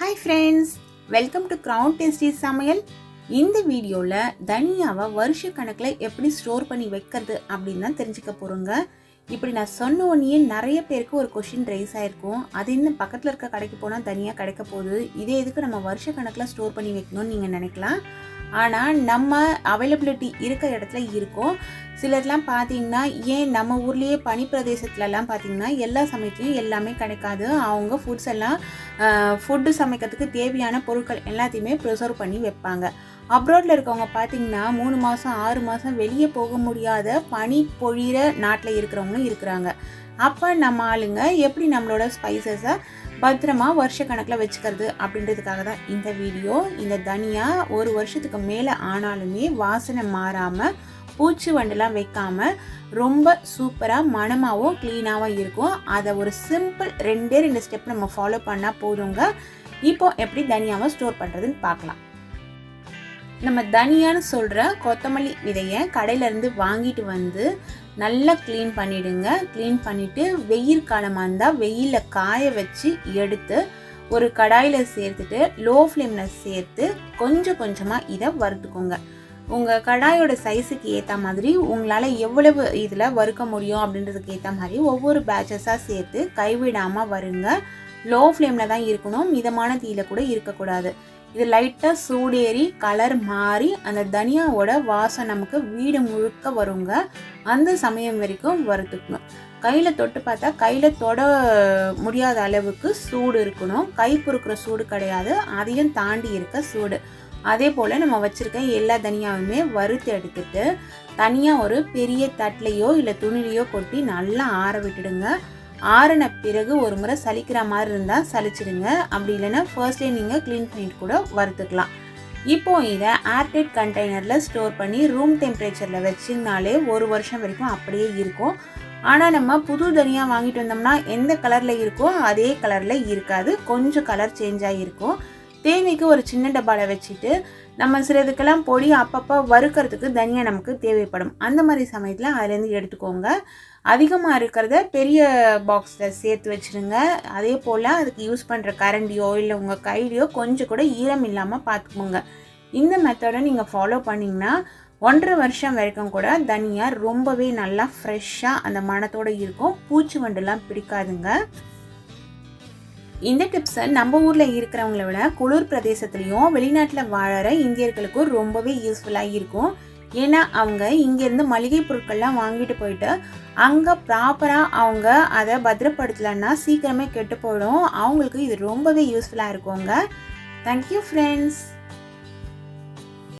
Hi friends, welcome to crown tasty சமையல். இந்த வீடியோவில் தனியாவை வருஷ கணக்கில் எப்படி ஸ்டோர் பண்ணி வைக்கிறது அப்படின்னு தான் தெரிஞ்சுக்க போகிறோங்க. இப்படி நான் சொன்ன உடனே நிறைய பேருக்கு ஒரு கொஷின் ரைஸ் ஆகிருக்கும். அது இன்னும் பக்கத்தில் இருக்க கடைக்கு போனால் தனியாக கிடைக்க போகுது, இதே எதுக்கு நம்ம வருஷ கணக்கில் ஸ்டோர் பண்ணி வைக்கணும்னு நீங்கள் நினைக்கலாம். ஆனால் நம்ம அவைலபிலிட்டி இருக்கிற இடத்துல இருக்கும். சிலர்லாம் பார்த்தீங்கன்னா, ஏன் நம்ம ஊர்லேயே பனி பிரதேசத்துலலாம் பார்த்தீங்கன்னா எல்லா சமயத்துலையும் எல்லாமே கிடைக்காது. அவங்க ஃபுட்டு சமைக்கிறதுக்கு தேவையான பொருட்கள் எல்லாத்தையுமே ப்ரிசர்வ் பண்ணி வைப்பாங்க. அப்ராடில் இருக்கவங்க பார்த்தீங்கன்னா 3 மாதம் 6 மாதம் வெளியே போக முடியாத பனி பொழிகிற நாட்டில் இருக்கிறவங்களும் இருக்கிறாங்க. அப்போ நம்ம ஆளுங்க எப்படி நம்மளோட ஸ்பைசஸை பத்திரமா வருஷ கணக்கில் வச்சுக்கிறது அப்படின்றதுக்காக தான் இந்த வீடியோ. இந்த தனியா ஒரு வருஷத்துக்கு மேலே ஆனாலுமே வாசனை மாறாமல், பூச்சி வண்டுலாம் வைக்காமல் ரொம்ப சூப்பராக மணமாகவும் க்ளீனாகவும் இருக்கும். அதை ஒரு சிம்பிள் 2 ஸ்டெப் நம்ம ஃபாலோ பண்ணால் போதுங்க. இப்போ எப்படி தனியாவை ஸ்டோர் பண்ணுறதுன்னு பார்க்கலாம். நம்ம தனியான்னு சொல்கிற கொத்தமல்லி விதையை கடையிலேருந்து வாங்கிட்டு வந்து நல்லா க்ளீன் பண்ணிவிடுங்க. க்ளீன் பண்ணிவிட்டு வெயில் காலமாக இருந்தால் வெயிலில் காய வச்சு எடுத்து ஒரு கடாயில் சேர்த்துட்டு லோ ஃப்ளேமில் சேர்த்து கொஞ்சம் கொஞ்சமாக இதை வறுத்துக்கோங்க. உங்கள் கடாயோட சைஸுக்கு ஏற்ற மாதிரி உங்களால் எவ்வளவு இதில் வறுக்க முடியும் அப்படின்றதுக்கு ஏற்ற மாதிரி ஒவ்வொரு பேட்சஸாக சேர்த்து கைவிடாமல் வருங்க. லோ ஃப்ளேமில் தான் இருக்கணும், மிதமான தீயில கூட இருக்கக்கூடாது. இது லைட்டாக சூடேறி கலர் மாறி அந்த தனியாவோட வாசம் நமக்கு வீடு முழுக்க வருங்க. அந்த சமயம் வரைக்கும் வறுத்துக்கணும். கையில் தொட்டு பார்த்தா கையில் தொட முடியாத அளவுக்கு சூடு இருக்கணும். கை பொறுக்கிற சூடு கிடையாது, அதையும் தாண்டி இருக்க சூடு. அதே போல் நம்ம வச்சுருக்க எல்லா தனியாவுமே வறுத்து எடுத்துட்டு தனியாக ஒரு பெரிய தட்டிலையோ இல்லை துணிலையோ கொட்டி நல்லா ஆற விட்டுடுங்க. ஆறின பிறகு ஒரு முறை சலிக்கிற மாதிரி இருந்தால் சலிச்சிடுங்க. அப்படி இல்லைன்னா ஃபர்ஸ்டே நீங்கள் க்ளீன் பண்ணிட்டு கூட வறுத்துக்கலாம். இப்போ இதை ஏர்டைட் கண்டெய்னரில் ஸ்டோர் பண்ணி ரூம் டெம்பரேச்சரில் வச்சிங்கனாலே 1 வருஷம் வரைக்கும் அப்படியே இருக்கும். ஆனால் நம்ம புது தனியாக வாங்கிட்டு வந்தோம்னா எந்த கலரில் இருக்கோ அதே கலரில் இருக்காது, கொஞ்சம் கலர் சேஞ்ச் ஆகியிருக்கும். தேவைக்கு ஒரு சின்ன டப்பாவில் வச்சுட்டு நம்ம சிலதுக்கெல்லாம் பொடி அப்பப்போ வறுக்கிறதுக்கு தனியா நமக்கு தேவைப்படும். அந்த மாதிரி சமயத்தில் அதுலேருந்து எடுத்துக்கோங்க. அதிகமாக இருக்கிறத பெரிய பாக்ஸில் சேர்த்து வச்சுருங்க. அதே போல் அதுக்கு யூஸ் பண்ணுற கரண்டியோ இல்லை உங்கள் கையிலையோ கொஞ்சம் கூட ஈரம் இல்லாமல் பார்த்துக்கோங்க. இந்த மெத்தடை நீங்கள் ஃபாலோ பண்ணிங்கன்னா 1.5 வருஷம் வரைக்கும் கூட தனியா ரொம்பவே நல்லா ஃப்ரெஷ்ஷாக அந்த மணத்தோடு இருக்கும். பூச்சி வண்டுலாம் பிடிக்காதுங்க. இந்த டிப்ஸை நம்ம ஊரில் இருக்கிறவங்கள விட குளிர் பிரதேசத்துலேயும் வெளிநாட்டில் வாழற இந்தியர்களுக்கும் ரொம்பவே யூஸ்ஃபுல்லாக இருக்கும். ஏன்னா அவங்க இங்கேருந்து மளிகை பொருட்கள்லாம் வாங்கிட்டு போயிட்டு அங்கே ப்ராப்பராக அவங்க அதை பத்திரப்படுத்தலைன்னா சீக்கிரமே கெட்டு போயிடும். அவங்களுக்கு இது ரொம்பவே யூஸ்ஃபுல்லாக இருக்குங்க. Thank you friends.